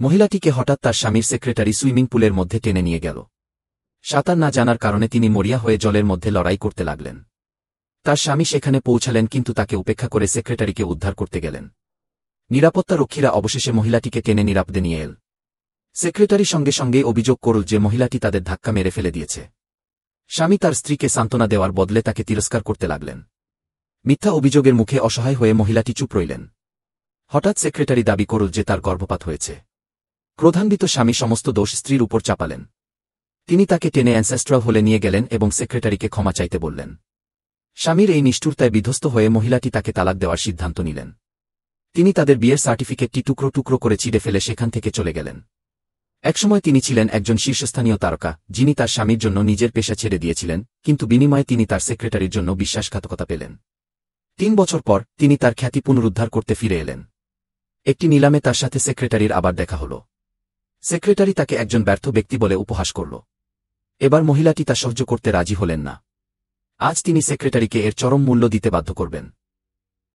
মহিলাটিকে হঠাৎ তার স্বামীর সেক্রেটারি সুইমিং পুলের মধ্যে টেনে নিয়ে গেল। সাঁতার না জানার কারণে তিনি মরিয়া হয়ে জলের মধ্যে লড়াই করতে লাগলেন। তার স্বামী সেখানে পৌঁছালেন, কিন্তু তাকে উপেক্ষা করে সেক্রেটারিকে উদ্ধার করতে গেলেন। নিরাপত্তারক্ষীরা অবশেষে মহিলাটিকে টেনে নিরাপদে নিয়ে এল। সেক্রেটারি সঙ্গে সঙ্গেই অভিযোগ করল যে মহিলাটি তাদের ধাক্কা মেরে ফেলে দিয়েছে। স্বামী তার স্ত্রীকে সান্ত্বনা দেওয়ার বদলে তাকে তিরস্কার করতে লাগলেন। মিথ্যা অভিযোগের মুখে অসহায় হয়ে মহিলাটি চুপ রইলেন। হঠাৎ সেক্রেটারি দাবি করল যে তার গর্ভপাত হয়েছে। ক্রোধান্বিত স্বামী সমস্ত দোষ স্ত্রীর উপর চাপালেন। তিনি তাকে টেনে অ্যানসেস্ট্রাল হলে নিয়ে গেলেন এবং সেক্রেটারিকে ক্ষমা চাইতে বললেন। স্বামীর এই নিষ্ঠুরতায় বিধ্বস্ত হয়ে মহিলাটি তাকে তালাক দেওয়ার সিদ্ধান্ত নিলেন। তিনি তাদের বিয়ের সার্টিফিকেটটি টুকরো টুকরো করে ছিঁড়ে ফেলে সেখান থেকে চলে গেলেন। একসময় তিনি ছিলেন একজন শীর্ষস্থানীয় তারকা, যিনি তার স্বামীর জন্য নিজের পেশা ছেড়ে দিয়েছিলেন, কিন্তু বিনিময়ে তিনি তার সেক্রেটারির জন্য বিশ্বাসঘাতকতা পেলেন। ৩ বছর পর তিনি তার খ্যাতি পুনরুদ্ধার করতে ফিরে এলেন। একটি নিলামে তার সাথে সেক্রেটারির আবার দেখা হল। সেক্রেটারি তাকে একজন ব্যর্থ ব্যক্তি বলে উপহাস করল। এবার মহিলাটি তা সহ্য করতে রাজি হলেন না। আজ তিনি সেক্রেটারিকে এর চরম মূল্য দিতে বাধ্য করবেন।